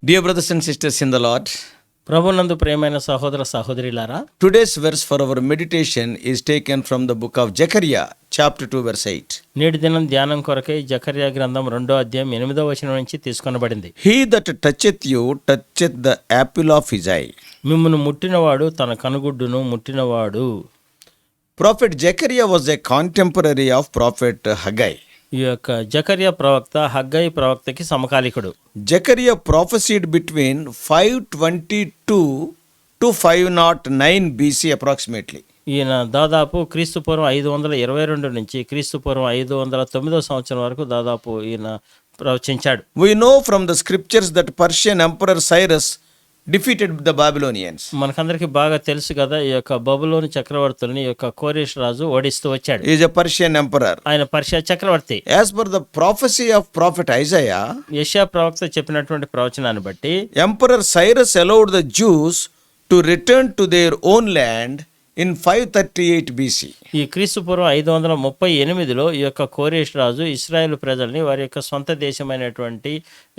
Dear brothers and sisters in the Lord, ప్రభునందు ప్రియమైన సహోదర సహోదరులారా, today's verse for our meditation is taken from the book of Zechariah, chapter 2, verse 8. నేటి దినం ధ్యానం కొరకై జకర్యా గ్రంథం 2వ అధ్యాయం 8వ వచనం నుంచి తీసుకొనబడింది. He that toucheth you toucheth the apple of his eye. మిమ్మును ముట్టినవాడు తన కనుగుడ్డును ముట్టినవాడు. Prophet Zechariah was a contemporary of prophet Haggai. ఈ యొక్క జకర్యా ప్రవక్త Haggai ప్రవక్తకి సమకాలికుడు. Zechariah prophesied between 522 to 509 BC approximately. ఈయన దాదాపు క్రీస్తుపూర్వం 522 నుంచి క్రీస్తుపూర్వం 509 సంవత్సరం వరకు దాదాపు ఈయన ప్రవచించాడు. We know from the scriptures that Persian Emperor Cyrus defeated the Babylonians. మనకందరికి బాగా తెలుసు కదా, ఈ యొక్క బబులోని చక్రవర్తుల్ని ఈ యొక్క కోరేష్ రాజు ఓడిస్తూ వచ్చాడు. He is a Persian emperor. ఆయన పర్షియా చక్రవర్తి. As per the prophecy of prophet Isaiah, యెషయా ప్రవక్త చెప్పినటువంటి ప్రవచనాన్ని బట్టి Emperor Cyrus allowed the Jews to return to their own land in 538 BC. ఈ క్రీస్తుపూర్వం 538లో ఈ యొక్క కోరేష్ రాజు ఇశ్రాయేలు ప్రజల్ని వారి యొక్క సొంత దేశమైనటువంటి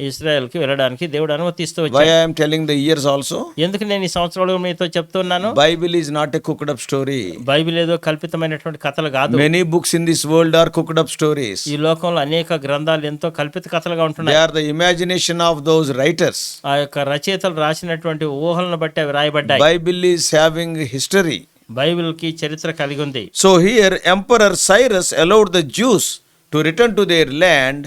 ఇశ్రాయేల్కి వెళ్ళడానికి దేవుడు అనుమతిస్తూ Why వచ్చాడు. I am telling the years also? ఎందుకు నేను ఈ సంవత్సరాలు మీతో చెప్తున్నాను? Bible is not a cooked up story. Bible ఏదో కల్పితమైనటువంటి కథలు కాదు. Many books in this world are cooked up stories. ఈ లోకంలో అనేక గ్రంథాలు ఎంతో కల్పిత కథలుగా They ఉంటున్నాయి. are the imagination of those writers. ఆ యొక్క రచయితలు రాసినటువంటి ఊహలను బట్టి అవి రాయబడ్డాయి. Bible is having history. బైబిల్కి చరిత్ర కలిగి ఉంది. So here Emperor Cyrus allowed the Jews to return to their land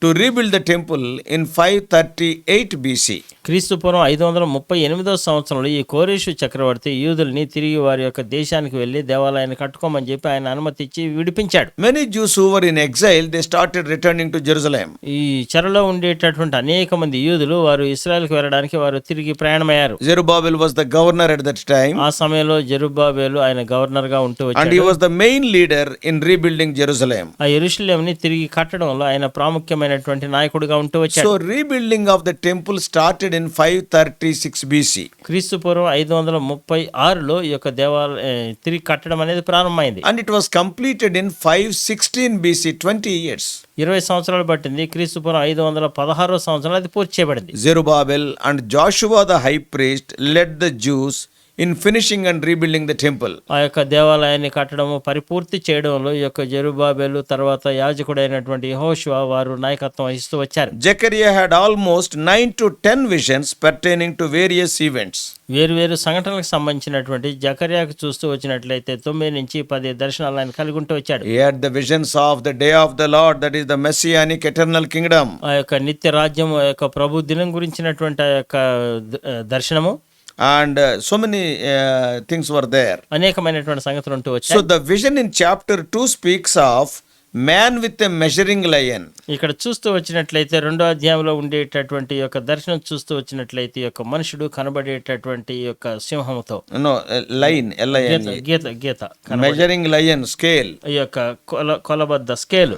to rebuild the temple in 538 BC. క్రీస్తుపూర్వం 538 సంవత్సరంలో ఈ కోరేషు చక్రవర్తి యూదుల్ని తిరిగి వారి యొక్క దేశానికి వెళ్ళి దేవాలయాన్ని కట్టుకోమని చెప్పి ఆయన అనుమతి ఇచ్చి విడిపించాడు. Many Jews who were in exile, they started returning to Jerusalem. ఈ చెరలో ఉండేటటువంటి అనేక మంది యూదులు వారు ఇశ్రాయేలుకు వెళ్ళడానికి వారు తిరిగి ప్రయాణమయ్యారు. Zerubbabel was the governor at that time, ఆ సమయంలో జెరుబ్బాబెలు ఆయన గవర్నర్ గా ఉంటూ and he వచ్చాడు. was the main leader in rebuilding Jerusalem. ఆ యెరూషలేముని తిరిగి కట్టడంలో ఆయన ప్రాముఖ్యమైనటువంటి నాయకుడిగా ఉంటూ వచ్చాడు. So rebuilding of the temple started in 536 BC. క్రీస్తుపూర్వం 536లో ఈ యొక్క తిరిగి కట్టడం అనేది ప్రారంభమైంది. And it was completed in 516 BC, 20 years. 20 సంవత్సరాలు పట్టింది. క్రీస్తుపూర్వం 516 సంవత్సరంలో అది పూర్తి చేయబడింది. Zerubbabel and Joshua the high priest led the Jews in finishing and rebuilding the temple. ఆ యొక్క దేవాలయాన్ని కట్టడము పరిపూర్తి చేయడంలో ఈ యొక్క జెరుబ్బాబెలు తర్వాత యాజకుడైనటువంటి యెహోషువ వారు నాయకత్వం వహిస్తూ వచ్చారు. Zechariah had almost 9 to 10 visions pertaining to various events. వేరు సంఘటనలకు సంబంధించినటువంటి జకర్యాకు చూస్తూ వచ్చినట్లయితే 9 నుంచి 10 దర్శనాలు ఆయన కలిగి ఉంటూ వచ్చాడు. He had the visions of the day of the Lord, that is the messianic eternal kingdom. ఆ యొక్క నిత్య రాజ్యం ఆ యొక్క ప్రభు దినం గురించినటువంటి ఆ యొక్క దర్శనము And so many things were there. అనేకమైనటువంటి సంగతులు ఉంటూ వచ్చాయి. So the vision in chapter 2 speaks of man with a measuring lion. ఇక్కడ చూస్తూ వచ్చినట్లయితే 2వ అధ్యాయంలో ఉండేటటువంటి యొక్క దర్శనం చూస్తూ వచ్చినట్లయితే ఈ యొక్క మనుషుడు కనబడేటటువంటి ఈ యొక్క సింహముతో No, lion, L-I-N-E. గీత Measuring lion, scale. ఈ యొక్క కొలబద్ద scale.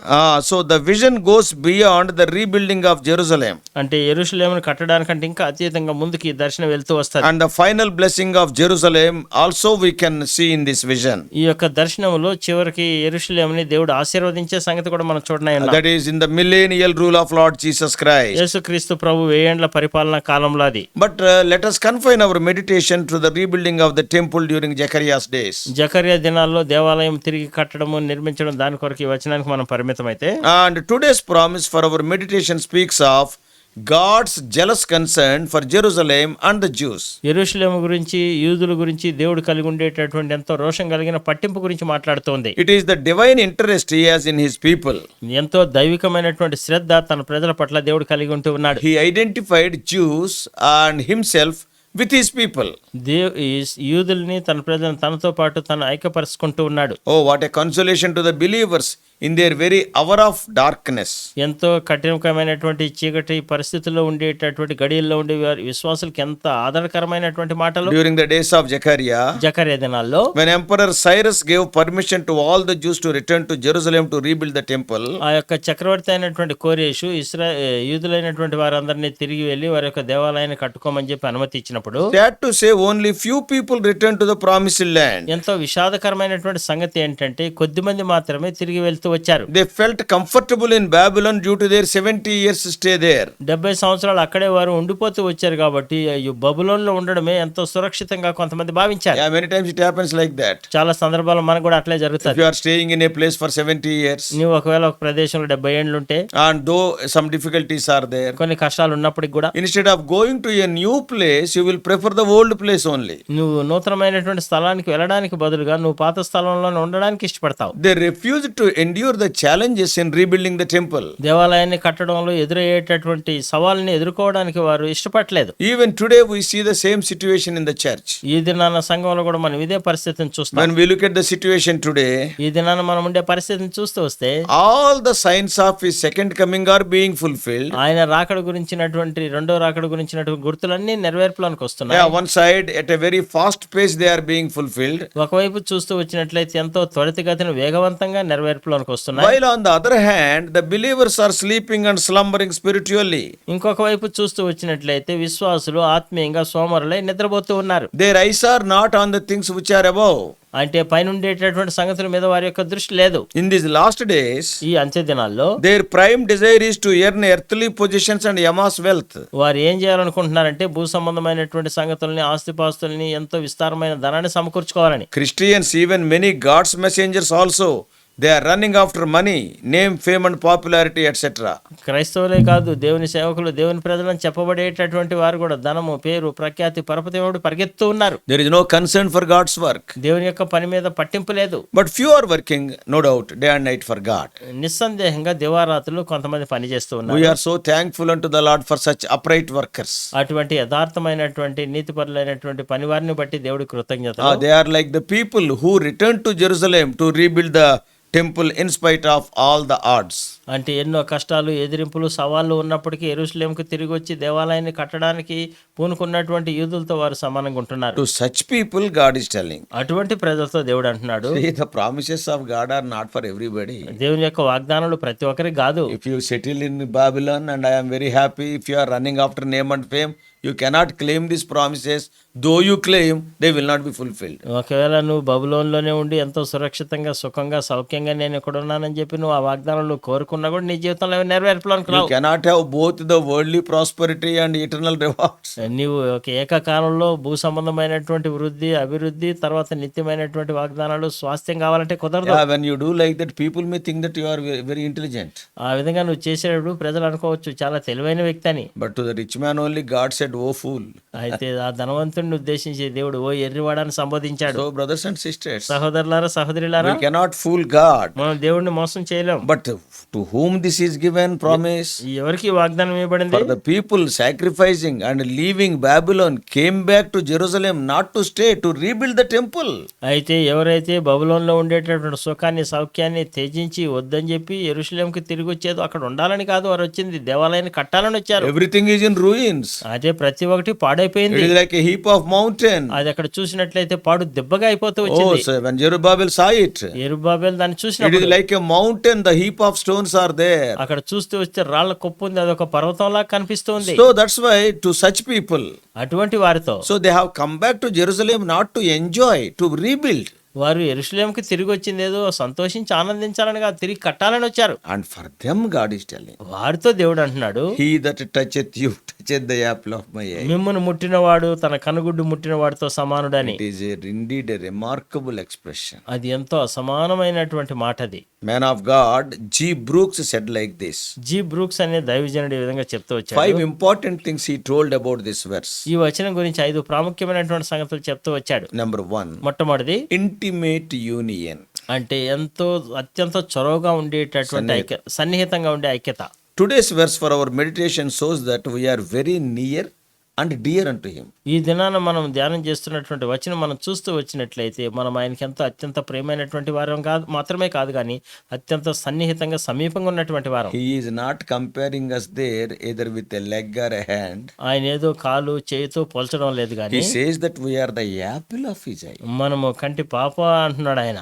So the vision goes beyond the rebuilding of Jerusalem. అంటే యెరూషలేమును కట్టడానికంటే ఇంకా అతీతంగా ముందుకు ఈ దర్శనం వెళ్తూ వస్తుంది. And the final blessing of Jerusalem also we can see in this vision. ఈ యొక్క దర్శనంలో చివరికి యెరూషలేముని దేవుడు ఆశీర్వదించే సంగతి కూడా మనం చూడనే ఉన్నాం. That is in the millennial rule of Lord Jesus Christ. యేసుక్రీస్తు ప్రభు 1000 ఏండ్ల పరిపాలన కాలంలో అది. But let us confine our meditation to the rebuilding of the temple during Zechariah's days. జకర్యా దినాల్లో దేవాలయం తిరిగి కట్టడము నిర్మించడం దాని కొరకు ఈ వచనానికి మనం పరిమితమైతే, And today's promise for our meditation speaks of God's jealous concern for Jerusalem and the Jews. యెరూషలేము గురించి యూదుల గురించి దేవుడు కలిగి ఉండేటటువంటి ఎంతో రోషం కలిగిన పట్టింపు గురించి మాట్లాడుతోంది. It is the divine interest he has in his people. ఎంతో దైవికమైనటువంటి శ్రద్ధ తన ప్రజల పట్ల దేవుడు కలిగి ఉంటూ ఉన్నాడు. He identified Jews and himself with his people. యూదుల్ని తన ప్రజలను తనతో పాటు తను ఐక్యపరుచుకుంటూ ఉన్నాడు. Oh, what a consolation to the believers in their very hour of darkness. ఎంతో కఠినమైనటువంటి చీకటి పరిస్థితుల్లో ఉండేటటువంటి గడియల్లో ఉండే విశ్వాసులకు ఎంత ఆదరకరమైనటువంటి మాటలు. During the days of జకర్యా దినాల్లో when Emperor Cyrus gave permission to all the Jews to return to Jerusalem to rebuild the temple, ఆ యొక్క చక్రవర్తి అయినటువంటి కోరేషు యూదులైనటువంటి వారందరినీ తిరిగి వెళ్ళి వారి యొక్క దేవాలయాన్ని కట్టుకోమని చెప్పి అనుమతి ఇచ్చినప్పుడు చూసినప్పుడు sad to say only few people returned to the promised land. ఎంతో విషాదకరమైనటువంటి సంగతి ఏంటంటే కొద్దిమంది మాత్రమే తిరిగి వెళ్తూ వచ్చారు. They felt comfortable in Babylon due to their 70 years stay there. 70 సంవత్సరాలు అక్కడే వారు ఉండిపోతూ వచ్చారు కాబట్టి బబులోన్లో ఉండడమే ఎంతో సురక్షితంగా కొంతమంది భావించారు. Yeah, many times it happens like that. చాలా సందర్భాల్లో మనకు కూడా అట్లే If జరుగుతుంది. you are staying in a place for 70 years నువ్వు ఒకవేళ ఒక ప్రదేశంలో 70 ఏళ్ళు ఉంటే and though some difficulties are there, కొన్ని కష్టాలు ఉన్నప్పటికి కూడా instead of going to a new place, you will prefer the old place only. నువ్వు నూతనమైనటువంటి స్థలానికి వెళ్ళడానికి బదులుగా నువ్వు పాత స్థలంలోనే ఉండడానికి ఇష్టపడతావు. They refused to endure the challenges in rebuilding the temple. దేవాలయాన్ని కట్టడంలో ఎదురయ్యేటటువంటి సవాల్ని ఎదుర్కోవడానికి వారు ఇష్టపడలేదు. Even today we see the same situation in the church. ఈ దినాన సంఘంలో కూడా మనం ఇదే పరిస్థితిని చూస్తాం. When we look at the situation today, ఈ దినాన మనం ఉండే పరిస్థితిని చూస్తూ వస్తే all the signs of his second coming are being fulfilled. ఆయన రాకడ గురించినటువంటి రెండో రాకడ గురించినటువంటి గుర్తులన్నీ నెరవేర్పులోనికి వస్తున్నాయి. Yeah, one side at a very fast pace they are being fulfilled, ఒకవైపు చూస్తూ వచ్చినట్లయితే ఎంతో త్వరితగతిన వేగవంతంగా నెరవేర్పులోనికి వస్తున్నాయి. while on the other hand the believers are sleeping and slumbering spiritually. ఇంకొక వైపు చూస్తూ వచ్చినట్లయితే విశ్వాసులు ఆత్మీయంగా సోమరులై నిద్రపోతూ ఉన్నారు. Their eyes are not on the things which are above. అంటే పైన ఉండేటటువంటి సంగతుల మీద వారి యొక్క దృష్టి లేదు. In these last days, ఈ అంత్య దినాల్లో their prime desire is to earn earthly possessions and amass wealth. వారు ఏం చేయాలనుకుంటున్నారంటే భూ సంబంధమైనటువంటి సంగతుల్ని ఆస్తిపాస్తుల్ని ఎంతో విస్తారమైన ధనాన్ని సమకూర్చుకోవాలని. Christians, even many God's messengers also, they are running after money, name, fame and popularity, etc. క్రైస్తవులే కాదు, దేవుని సేవకులు, దేవుని ప్రజలను చెప్పబడేటటువంటి వారు కూడా ధనము, పేరు, ప్రఖ్యాతి, పరపతిముడు పరిగెత్తూ ఉన్నారు. There is no concern for God's work. దేవుని యొక్క పని మీద పట్టింపు లేదు. But few are working, no doubt, day and night for God. నిస్సందేహంగా దివారాత్రులు కొంతమంది పని చేస్తూ ఉన్నారు. We are so thankful unto the Lord for such upright workers. అటువంటి యథార్థమైనటువంటి నీతిపరులైనటువంటి పనివారిని బట్టి దేవుడి కృతజ్ఞతలు. They are like the people who returned to Jerusalem to rebuild the temple in spite of all the odds. అంటే ఎన్నో కష్టాలు, ఎదిరింపులు, సవాళ్లు ఉన్నప్పటికీ యెరూషలేముకు తిరిగి వచ్చి దేవాలయాన్ని కట్టడానికి పూనుకున్నటువంటి యూదులతో వారు సమానంగా ఉంటున్నారు. To such people God is telling, అటువంటి ప్రజలతో దేవుడు అంటున్నాడు, see, the promises of God are not for everybody. దేవుని యొక్క వాగ్దానాలు ప్రతి ఒక్కరికి కాదు. If you settle in Babylon and I am very happy, if you are running after name and fame, you cannot claim these promises. Though you claim, they will not be fulfilled. ఒకవేళ నువ్వు బబులోన్లోనే ఉండి ఎంతో సురక్షితంగా, సుఖంగా, సౌఖ్యంగా నేను ఇక్కడ ఉన్నానని చెప్పి నువ్వు ఆ వాగ్దానాలు కోరుకున్నా కూడా నీ జీవితంలో నెరవేర్పులోనికి You Rao. cannot have both the worldly prosperity and eternal rewards. నీవు ఒక ఏకకాలంలో భూ సంబంధమైనటువంటి వృద్ధి, అభివృద్ధి, తర్వాత నిత్యమైనటువంటి వాగ్దానాలు, స్వాస్థ్యం కావాలంటే కుదరదు. Yeah, when you do like that, people may think that you are very intelligent. ఆ విధంగా నువ్వు చేసేటప్పుడు ప్రజలు అనుకోవచ్చు చాలా తెలివైన వ్యక్తి అని. But to the rich man only God said, "Oh fool." అయితే ఆ ధనవంతుడిని ఉద్దేశించి దేవుడు ఓ ఎర్రివాడని సంబోధించాడు. So brothers and sisters, సహోదరులారా, సహోదరులారా, we cannot fool God. మనం దేవుడిని మోసం చేయలేం. But to whom this is given promise? ఎవరికి వాగ్దానం ఇవ్వబడింది? For the people sacrificing and leaving Babylon came back to Jerusalem not to stay, to rebuild the temple. అయితే ఎవరైతే బబులోన్లో ఉండేటటువంటి సుఖాన్ని, సౌఖ్యాన్ని త్యజించి వద్దని చెప్పి యెరూషలేముకి తిరిగి వచ్చేదో అక్కడ ఉండాలని కాదు వారు వచ్చింది, దేవాలయాన్ని కట్టాలని వచ్చారు. Everything is in ruins. అదే ప్రతి ఒక్కటి పాడైపోయింది. It is like a heap of mountain. అది అక్కడ చూసినట్లయితే పాడు దెబ్బగా అయిపోతూ Oh, వచ్చింది. so when Zerubbabel saw it, యెరుబ్బయలు దాన్ని it చూసినప్పుడు is like a mountain, the heap of stones are there. అక్కడ చూస్తూ వస్తే రాళ్ల కుప్పు ఉంది, అదొక పర్వతంలా కనిపిస్తుంది. So that's why to such people, అటువంటి వారితో so they have come back to Jerusalem not to enjoy, to rebuild. వారు యెరూషలేముకి తిరిగి వచ్చింది ఏదో సంతోషించి ఆనందించాలని కాదు, తిరిగి కట్టాలని వచ్చారు. And for them God is telling, వారితో దేవుడు అంటున్నాడు, he that toucheth you toucheth the apple of my eye. మిమ్మును ముట్టినవాడు తన కనుగుడ్డు ముట్టిన వాడితో సమానుడని. It is indeed a remarkable expression. అది ఎంతో అసమానమైనటువంటి మాట. అది Man of God G. Brooks said like this. G Brooks అనే దైవజనుడు ఈ విధంగా చెప్తూ వచ్చాడు. 5 important things he told about this verse. ఈ వచనం గురించి 5 ప్రాముఖ్యమైనటువంటి సంగతులు చెప్తూ వచ్చాడు. Number 1, మొట్టమొదటిది intimate union. అంటే అత్యంత చొరవగా ఉండేటటువంటి సన్నిహితంగా ఉండే ఐక్యత. Today's verse for our meditation shows that we are very near and dear unto him. ఈ దినాన మనం ధ్యానం చేస్తున్నటువంటి వచనం మనం చూస్తూ వచ్చినట్లయితే మనం ఆయనకి ఎంతో అత్యంత ప్రియమైనటువంటి వారం కాదు మాత్రమే కాదు కానీ అత్యంత సన్నిహితంగా సమీపంగా ఉన్నటువంటి వారం. He is not comparing us there either with a leg or a hand. ఆయన ఏదో కాలు చేయితో పోల్చడం లేదు కానీ He says that we are the apple of his eye. మనము కంటి పాప అంటున్నాడు ఆయన.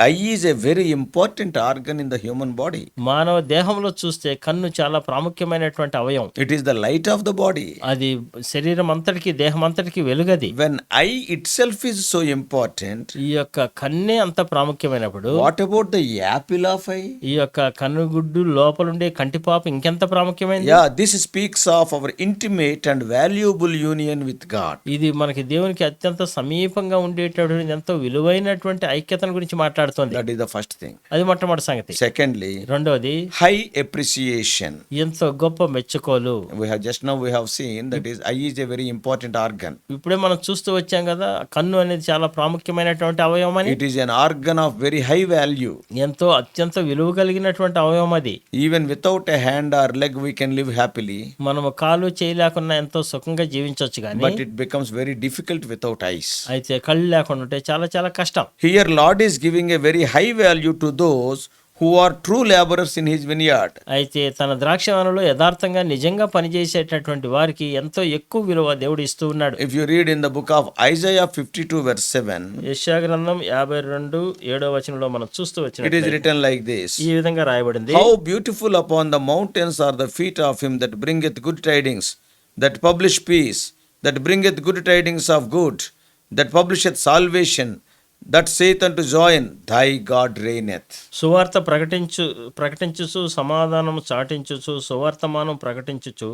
Eye is a very important organ in the human body. మానవ దేహంలో చూస్తే కన్ను చాలా ప్రాముఖ్యమైనటువంటి అవయవం. It is the light of the body. అది శరీరం అంతటికి దేహం అంతటికి వెలుగది. When eye itself is so important, ఈ యొక్క కన్నే అంత ప్రాముఖ్యమైనప్పుడు what about the apple of eye? ఈ యొక్క కన్నుగుడ్డు లోపలుండే కంటిపాప ఇంకెంత ప్రాముఖ్యమైనది. Yeah, this speaks of our intimate and valuable union with God. ఇది మనకి దేవునికి అత్యంత సమీపంగా ఉండేటటువంటి ఎంతో విలువైనటువంటి ఐక్యతను గురించి మాట్లాడుతోంది. That is the first thing. అది మొట్టమొదటి సంగతి. Secondly, రెండవది high appreciation. ఎంతో గొప్ప మెచ్చుకోలు. We have seen that is eye is a very important organ. ఇప్పుడే మనం చూస్తూ వచ్చాం కదా, కన్ను అనేది చాలా ప్రాముఖ్యమైనటువంటి అవయవం అని. It is an organ of very high value. ఎంతో అత్యంత విలువ కలిగినటువంటి అవయవం అది. Even without a hand or leg, we can live happily. మనము కాలు చేయలేకున్నా ఎంతో సుఖంగా జీవించవచ్చు కానీ But it becomes very difficult without eyes. అయితే కళ్ళు లేకుండా ఉంటే చాలా చాలా కష్టం. Here, Lord is giving a very high value to those who are true laborers in his vineyard. అయితే తన ద్రాక్షవనంలో యథార్థంగా నిజంగా పనిచేసేటటువంటి వారికి ఎంతో ఎక్కువ విలువ దేవుడు ఇస్తూ ఉన్నాడు. If you read in the book of Isaiah 52 verse 7, యెషయా గ్రంథం 52:7 వచనంలో మనం చూస్తూ it is వచ్చినట్లయితే written like this. ఈ విధంగా రాయబడింది. How beautiful upon the mountains are the feet of him that bringeth good tidings, that publish peace, that bringeth good tidings of good, that publisheth salvation, that saith unto Zion, thy God reigneth. సువార్త ప్రకటించుచు సమాధానము చాటించుచు సువార్తమానం ప్రకటించుచు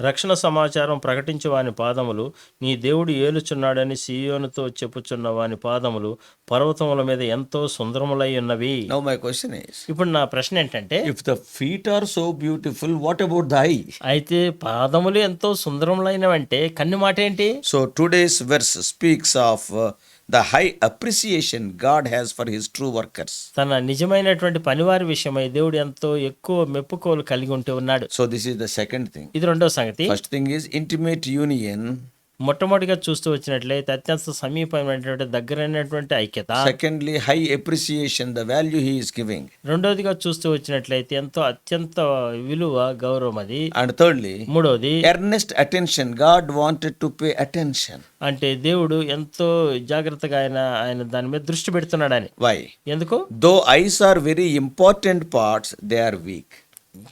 రక్షణ సమాచారం ప్రకటించు వాని పాదములు నీ దేవుడు ఏలుచున్నాడని సీయోనుతో చెప్పుచున్న వాని పాదములు పర్వతముల మీద ఎంతో సుందరములై ఉన్నవి. Now my question is, ఇప్పుడు నా ప్రశ్న ఏంటంటే, if the feet are so beautiful, what about the eye? అయితే పాదములు ఎంతో సుందరములైనవంటే కన్ను మాట ఏంటి? So today's verse speaks of the high appreciation God has for his true workers. తన నిజమైనటువంటి పనివారి విషయమై దేవుడు ఎంతో ఎక్కువ మెప్పుకోలు కలిగి ఉంటూ ఉన్నాడు. So this is the second thing. ఇది రెండో సంగతి. First thing is intimate union. మొట్టమొదటిగా చూస్తూ వచ్చినట్లయితే అత్యంత సమీపమైనటువంటి దగ్గరైనటువంటి ఐక్యత. Secondly, high appreciation, the value he is giving. రెండోదిగా చూస్తూ వచ్చినట్లయితే ఎంతో అత్యంత విలువ గౌరవం అది. And thirdly, మూడోది earnest attention. God wanted to pay attention. అంటే దేవుడు ఎంతో జాగ్రత్తగా ఆయన దాని మీద దృష్టి పెడుతున్నాడని. Why? ఎందుకు? Though eyes are very important parts, they are weak.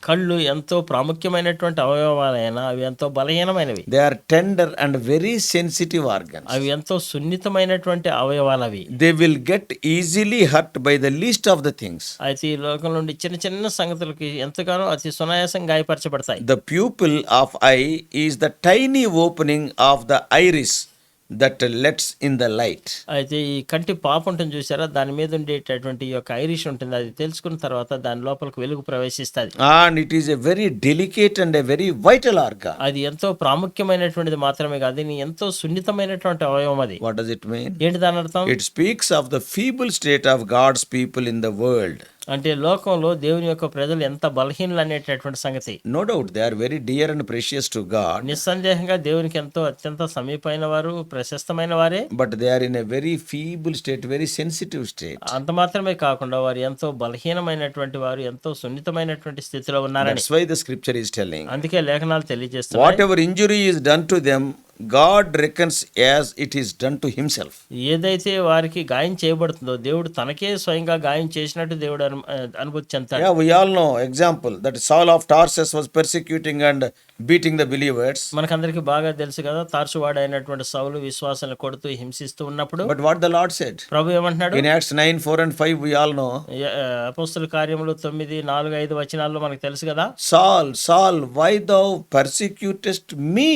కళ్ళు ఎంతో ప్రాముఖ్యమైనటువంటి అవయవాలైనా అవి ఎంతో బలహీనమైనవి. They are tender and very sensitive organs. అవి ఎంతో సున్నితమైనటువంటి అవయవాలు అవి. They will get easily hurt by the least of the things. అయితే ఈ లోకం నుండి చిన్న చిన్న సంగతులకి ఎంతగానో అతి సునాయాసం గాయపరచబడతాయి. The pupil of eye is the tiny opening of the iris that lets in the light. అయితే ఈ కంటి పాప ఉంటుంది చూసారా, దాని మీద ఉండేటటువంటి ఈ యొక్క ఐరిష్ ఉంటుంది, అది తెలుసుకున్న తర్వాత దాని లోపలికి వెలుగు ప్రవేశిస్తుంది. And it is a very delicate and a very vital organ. అది ఎంతో ప్రాముఖ్యమైనటువంటిది మాత్రమే కాదు, ఇది ఎంతో సున్నితమైనటువంటి అవయవం అది. What does it mean? ఏంటి దాని అర్థం? It speaks of the feeble state of God's people in the world. అంటే లోకంలో దేవుని యొక్క ప్రజలు ఎంత బలహీనులు అనేటటువంటి సంగతి. No doubt they are very dear and precious to God. నిస్సందేహంగా దేవునికి ఎంతో అత్యంత సమీపమైన వారు, ప్రశస్తమైన వారే. But they are in a very feeble state, very sensitive state. అంత మాత్రమే కాకుండా వారు ఎంతో బలహీనమైనటువంటి వారు, ఎంతో సున్నితమైనటువంటి స్థితిలో ఉన్నారని. That's why the scripture is telling. అందుకే లేఖనాలు తెలియజేస్తున్నాయి. Whatever injury is done to them, God reckons as it is done to himself. ఏదైతే వారికి గాయం చేయబడుతుందో దేవుడు తనకే స్వయంగా గాయం చేసినట్టు దేవుడు అనుభూతి చెందుతాడు. Yeah, we all know example that Saul of Tarsus was persecuting and beating the believers. మనకందరికి బాగా తెలుసు కదా, తార్సువాడు అయినటువంటి సౌలు విశ్వాసాలను కొడుతూ హింసిస్తూ ఉన్నప్పుడు But what the Lord said ప్రభు ఏమంటున్నాడు? in Acts 9:4-5, we all know. అపోస్తల కార్యములు 9:4-5 వచనాల్లో మనకు తెలుసు కదా. Saul, Saul, why thou persecutest me?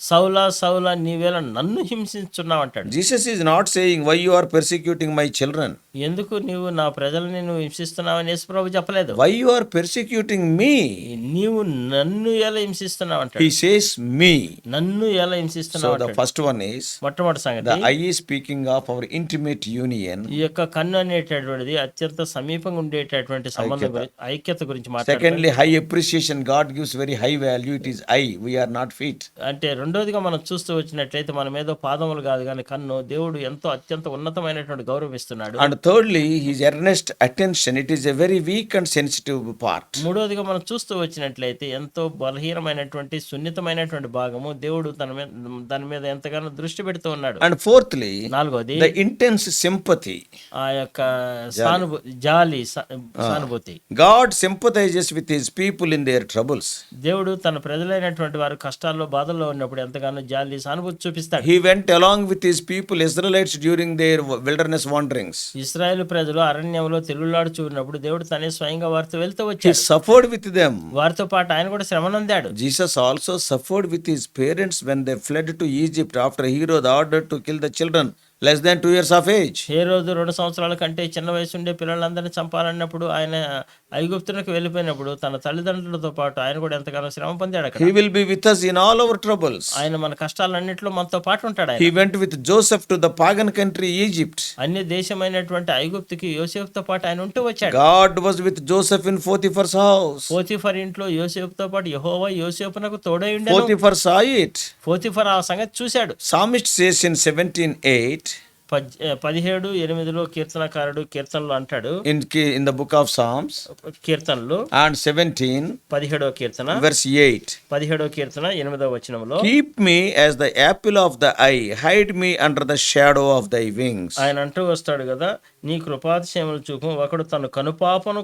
సౌలా సౌలా నీవేళ నన్ను హింసించున్నావు అంటాడు. Jesus is not saying why you are persecuting my children. ఎందుకు నీవు నా ప్రజలని నువ్వు హింసిస్తున్నావని యేసు ప్రభు చెప్పలేదు. Why you are persecuting me? నీవు నన్ను ఎలా హింసిస్తున్నావు అంటాడు. He says me. నన్ను ఎలా So హింసిస్తున్నావు the అంటాడు. first one is మొట్టమొదటి సంగతి, the eye is speaking of our intimate union. ఈ యొక్క కన్ను అనేటటువంటిది అత్యంత సమీపంగా ఉండేటటువంటి సంబంధం ఐక్యత గురించి మాట్లాడుతుంది. Secondly, high appreciation. God gives very high value. It is eye. We are not feet. అంటే రెండోదిగా మనం చూస్తూ వచ్చినట్లయితే మన మీద పాదములు కాదు కానీ కన్ను, దేవుడు ఎంతో అత్యంత ఉన్నతమైనటువంటి గౌరవం ఇస్తున్నాడు. And thirdly, his earnest attention. It is a very weak and sensitive part. మూడోదిగా మనం చూస్తూ వచ్చినట్లయితే ఎంతో బలహీనమైనటువంటి అనేటటువంటి సున్నితమైనటువంటి భాగము దేవుడు దాని మీద ఎంతగానో దృష్టి పెడుతూ ఉన్నాడు. And fourthly, నాలుగోది the intense sympathy. ఆ యొక్క సానుభూతి. God sympathizes with his people in their troubles. దేవుడు తన ప్రజలైనటువంటి వారు కష్టాల్లో బాధల్లో ఉన్నప్పుడు ఎంతగానో జాలి సానుభూతి చూపిస్తాడు. He went along with his people Israelites during their wilderness wanderings. ఇశ్రాయేలు ప్రజలు అరణ్యంలో తిరుగులాడుచూ ఉన్నప్పుడు దేవుడు తనే స్వయంగా వారితో వెళ్తూ He వచ్చాడు. suffered with them. వారితో పాటు ఆయన కూడా శ్రమనొందాడు. Jesus also suffered with his parents when they fled to Egypt after Herod ordered to kill the children less than 2 years of age. ఏ రోజు 2 సంవత్సరాల కంటే చిన్న వయసు ఉండే పిల్లలందరినీ చంపాలన్నప్పుడు ఆయన ఐగుప్తునికి వెళ్ళిపోయినప్పుడు తన తల్లిదండ్రులతో పాటు ఆయన కూడా ఎంతగానో శ్రమ పొందాడు అక్కడ. He will be with us in all our troubles. ఆయన మన కష్టాలన్నింటిలో మనతో పాటు ఉంటాడు. He ఆయన went with Joseph to the pagan country Egypt. అన్య దేశమైనటువంటి ఐగుప్తుకి యోసేపుతో పాటు ఆయన ఉంటూ వచ్చాడు. God was with Joseph in Potiphar's house. Potiphar ఇంట్లో యోసేపుతో పాటు యెహోవా యోసేపునకు తోడై ఉండెను. Potiphar saw it. పోతిఫర్ ఆ సంగతి చూశాడు. Psalmist says in 17:8 17:8 కీర్తనకారుడు కీర్తనలు అంటాడు, in the book of Psalms, కీర్తనలు and 17 17వ కీర్తన verse 8, 17వ కీర్తన 8వ వచనంలో, keep me as the apple of the eye, hide me under the shadow of thy wings. ఆయన అంటూ వస్తాడు కదా, నీ కృపాతిశయములు చూపు ఒకడు తన కనుపాపను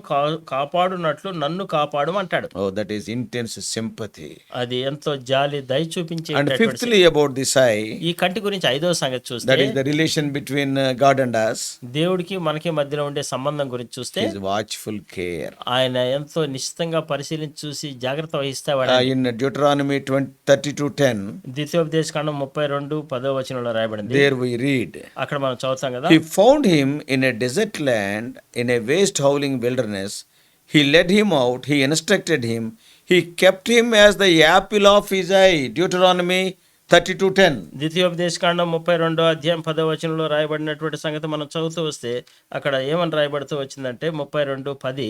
కాపాడునట్లు నన్ను కాపాడు అంటాడు. Oh, that is intense sympathy. అది ఎంతో జాలి దయ చూపించే. And fifthly, about this eye, ఈ కంటి గురించి 5వ సంగతి చూస్తే, that is the relation between God and us, దేవుడికి మనకి మధ్యలో ఉండే సంబంధం గురించి చూస్తే, is watchful care. ఆయన ఎంతో నిశ్చితంగా పరిశీలించి చూసి జాగ్రత్త వహిస్తాడు. In Deuteronomy 32:10, ద్వితీయోపదేశకాండం 32:10 వచనంలో రాయబడింది. there we read, అక్కడ మనం చదువుతాం కదా, he found him in a desert land, in a waste howling wilderness. He led him out, he instructed him, he kept him as the apple of his eye. Deuteronomy 32:10. ద్వితీయోపదేశకాండం 32:10 వచనంలో రాయబడినటువంటి సంగతి మనం చదువుతూ వస్తే అక్కడ ఏమని రాయబడుతూ వచ్చిందంటే 32:10,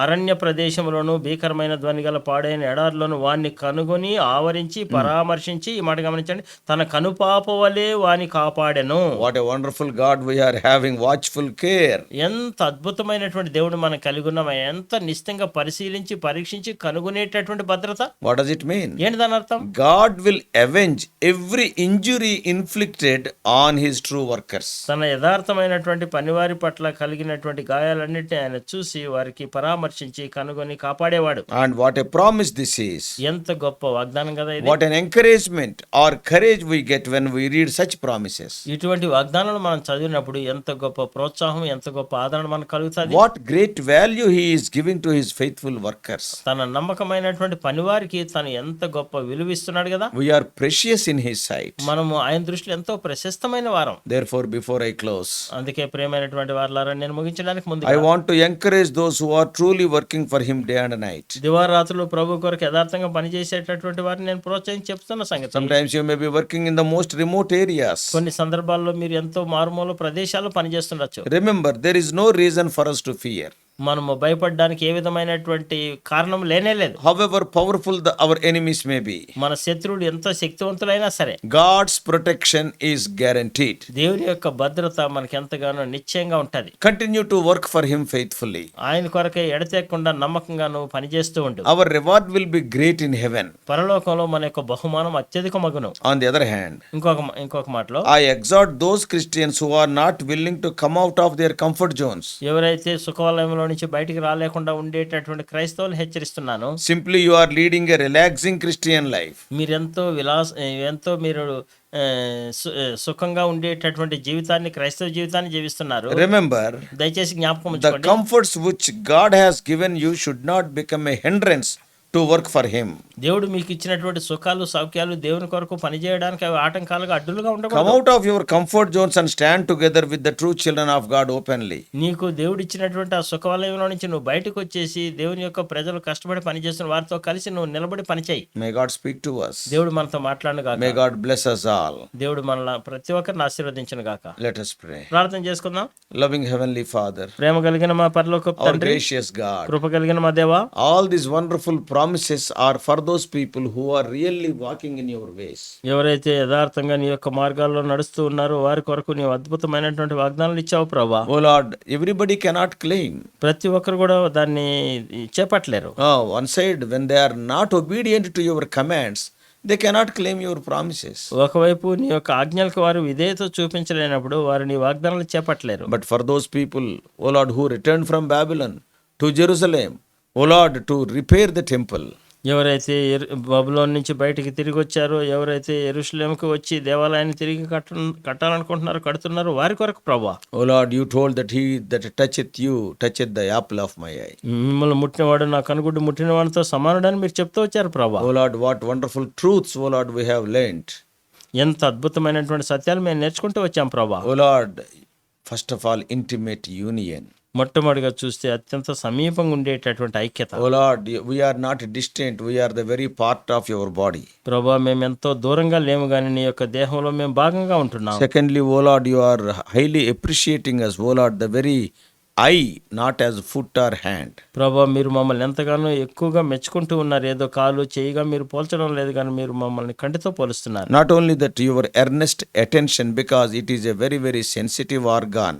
అరణ్య ప్రదేశంలోను భీకరమైన ధ్వని గల పాడైన ఎడారిలోను వాణ్ణి కనుగొని ఆవరించి పరామర్శించి, ఈ మాట గమనించండి, తన కనుపాప వలె వాని కాపాడెను. What a wonderful God we are having, watchful care. ఎంత అద్భుతమైనటువంటి దేవుడు మనం కలిగి ఉన్నాం. ఎంత నిశ్చితంగా పరిశీలించి పరీక్షించి కనుగొనేటటువంటి భద్రత. What does it mean? ఏంటి దాని అర్థం? God will avenge every injury inflicted on his true workers. తన యథార్థమైనటువంటి పనివారి పట్ల కలిగినటువంటి గాయాలన్నిటిని ఆయన చూసి వారికి పరామర్శించి కనుగొని కాపాడేవాడు. And what a promise this is. ఎంత గొప్ప వాగ్దానం కదా ఇది. What an encouragement or courage we get when we read such promises. ఇటువంటి వాగ్దానాలు మనం చదివినప్పుడు ఎంత గొప్ప ప్రోత్సాహం, ఎంత గొప్ప ఆదరణ మనకు కలుగుతుంది. What great value he is giving to his faithful workers. తన నమ్మకమైనటువంటి పనివారికి తను ఎంత గొప్ప విలువ ఇస్తున్నాడు కదా. We are precious in his sight. మనము ఆయన దృష్టిలో ఎంతో ప్రశస్తమైన వారం. Therefore, before I close, అందుకే ప్రియమైనటువంటి వారలారా, నేను ముగించడానికి ముందు I want to encourage those who are truly working for him day and night. దివారాత్రులు ప్రభు కొరకు యథార్థంగా పనిచేసేటటువంటి వారిని నేను ప్రోత్సహించి చెప్తున్న సంగతి. Sometimes you may be working in the most remote areas. కొన్ని సందర్భాల్లో మీరు ఎంతో మారుమూల ప్రదేశాల్లో పనిచేస్తుండొచ్చు. Remember, there is no reason for us to fear. మనము భయపడడానికి ఏ విధమైనటువంటి కారణం లేనే లేదు. However powerful our enemies may be, మన శత్రువులు ఎంత శక్తివంతులైనా సరే, God's protection is guaranteed. దేవుని యొక్క భద్రత మనకి ఎంతగానో నిశ్చయంగా ఉంటది. Continue to work for him faithfully. ఆయన కొరకే ఎడతెక్కకుండా నమ్మకంగా నువ్వు పనిచేస్తూ ఉండు. Our reward will be great in heaven. పరలోకంలో మన యొక్క బహుమానం అత్యధికమగును. On the other hand, ఇంకొక మాటలో, I exhort those Christians who are not willing to come out of their comfort zones. ఎవరైతే సుఖవలయంలో నుంచి బయటికి రాలేకుండా ఉండేటటువంటి క్రైస్తవులు హెచ్చరిస్తున్నాను. Simply you are leading a relaxing Christian life. మీరెంతో మీరు సుఖంగా ఉండేటటువంటి జీవితాన్ని, క్రైస్తవ జీవితాన్ని జీవిస్తున్నారు. Remember, దయచేసి జ్ఞాపకం the ఉంచుకోండి. comforts which God has given you should not become a hindrance to work for him. దేవుడు మీకు ఇచ్చినటువంటి సుఖాలు సౌఖ్యాలు దేవుని కొరకు పనిచేయడానికి అవి ఆటంకాలుగా అడ్డులుగా Come ఉండకూడదు. out of your comfort zones and stand together with the true children of God openly. నీకు దేవుడు ఇచ్చినటువంటి ఆ సుఖవలయంలో నుంచి నువ్వు బయటకు వచ్చేసి దేవుని యొక్క ప్రజలు కష్టపడి పనిచేస్తున్న వారితో కలిసి నువ్వు నిలబడి పనిచేయి. May God speak to us. దేవుడు మనతో మాట్లాడను గాక. May God bless us all. దేవుడు మన ప్రతి ఒక్కరిని ఆశీర్వదించును గాక. Let us pray. ప్రార్థన చేసుకుందాం. Loving Heavenly Father, ప్రేమ కలిగిన మా పరలోకపు our తండ్రి, gracious God, కృప కలిగిన మా దేవా, all these wonderful promises promises are for those people who are really walking in your ways. ఎవరైతే యథార్థంగా నీ యొక్క మార్గాల్లో నడుస్తూ ఉన్నారో వారి కొరకు నీవు అద్భుతమైనటువంటి వాగ్దానాలు ఇచ్చావు ప్రభా. Oh Lord, everybody cannot claim. ప్రతి ఒక్కరు కూడా దాన్ని చేపట్టలేరు. One side, when they are not obedient to your commands, they cannot claim your promises. ఒకవైపు నీ యొక్క ఆజ్ఞలకు వారు విధేయత చూపించలేనప్పుడు వారు నీ వాగ్దానాలు చేపట్టలేరు. But for those people, O Lord, who returned from Babylon to Jerusalem, O Lord, to repair the temple. ఎవరైతే బబులోన్ నుంచి బయటికి తిరిగి వచ్చారో, ఎవరైతే యెరూషలేముకు వచ్చి దేవాలయాన్ని తిరిగి కట్టాలనుకుంటున్నారో, కడుతున్నారో వారి కొరకు ప్రభా. O Lord, you told that he that toucheth you toucheth the apple of my eye. మిమ్మల్ని ముట్టినవాడు నా కనుగుడ్డు ముట్టిన వాడితో సమానుడని మీరు చెప్తూ వచ్చారు ప్రభా. O Lord, what wonderful truths, O Lord, we have learned. ఎంత అద్భుతమైనటువంటి సత్యాలు మేము నేర్చుకుంటూ వచ్చాం ప్రభా. O Lord, first of all, intimate union. మొట్టమొదటిగా చూస్తే అత్యంత సమీపంగా ఉండేటటువంటి ఐక్యత. O Lord, we are not distant, we are the very part of your body. ప్రభా, మేము ఎంతో దూరంగా లేము కానీ నీ యొక్క దేహంలో మేము భాగంగా ఉంటున్నాం. Secondly, O Lord, you are highly appreciating us, O Lord, the very eye, not as foot or hand. ప్రభా, మీరు మమ్మల్ని ఎంతగానో ఎక్కువగా మెచ్చుకుంటూ ఉన్నారు. ఏదో కాలు చేయిగా మీరు పోల్చడం లేదు కానీ మీరు మమ్మల్ని కంటితో పోలుస్తున్నారు. Not only that, your earnest attention, because it is a very, very sensitive organ.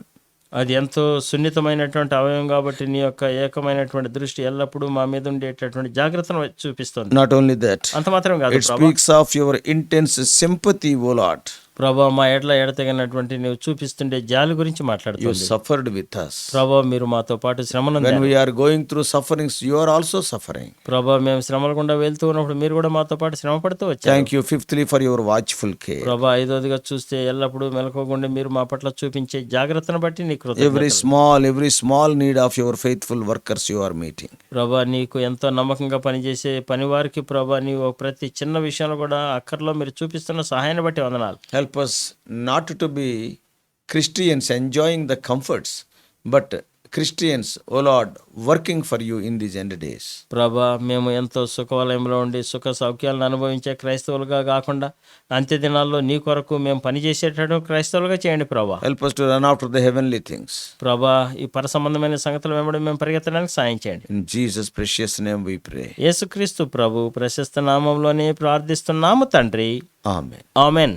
అది ఎంతో సున్నితమైనటువంటి అవయవం కాబట్టి నీ యొక్క ఏకమైనటువంటి దృష్టి ఎల్లప్పుడూ మా మీద ఉండేటటువంటి జాగ్రత్తను చూపిస్తుంది. Not only that, అంత మాత్రం కాదు it ప్రభా. speaks of your intense sympathy, O Lord. ప్రభా, మా ఎడ్ల ఎడతగినటువంటి నీవు చూపిస్తుండే జాలి గురించి You మాట్లాడుతుంది. suffered with us. ప్రభా, మీరు మాతో పాటు శ్రమను When we are going through sufferings, you are also suffering. ప్రభా, మేము శ్రమల గుండా వెళ్తూ ఉన్నప్పుడు మీరు కూడా మాతో పాటు శ్రమ పడుతూ వచ్చారు. Thank you, fifthly, for your watchful care. ప్రభా, ఐదోదిగా చూస్తే ఎల్లప్పుడూ మెలకోకుండా మీరు మా పట్ల చూపించే జాగ్రత్తను బట్టి నీ Every small need of your faithful workers you are meeting. ప్రభా, నీకు ఎంతో నమ్మకంగా పనిచేసే పనివారికి ప్రభా నీవు ప్రతి చిన్న విషయంలో కూడా అక్కర్లో మీరు చూపిస్తున్న సహాయాన్ని బట్టి వందనాలు. Help us not to be Christians enjoying the comforts, but Christians, O Lord, working for you in these end days. ప్రభా, మేము ఎంతో సుఖవలయంలో ఉండి సుఖ సౌఖ్యాలను అనుభవించే క్రైస్తవులుగా కాకుండా అంత్య దినాల్లో నీ కొరకు మేము పనిచేసేటట్టు క్రైస్తవులుగా చేయండి ప్రభా. Help us to run after the heavenly things. ప్రభా, ఈ పర సంబంధమైన సంగతులు వెంబడి మేము పరిగెత్తడానికి సాయం చేయండి. In Jesus' precious name we pray. యేసుక్రీస్తు ప్రభు ప్రశస్త నామంలోనే ప్రార్థిస్తున్నాము తండ్రి. Amen. Amen.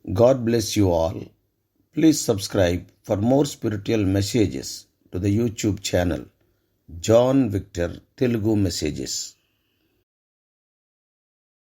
God bless you all. Please subscribe for more spiritual messages to the YouTube channel John Victor Telugu Messages.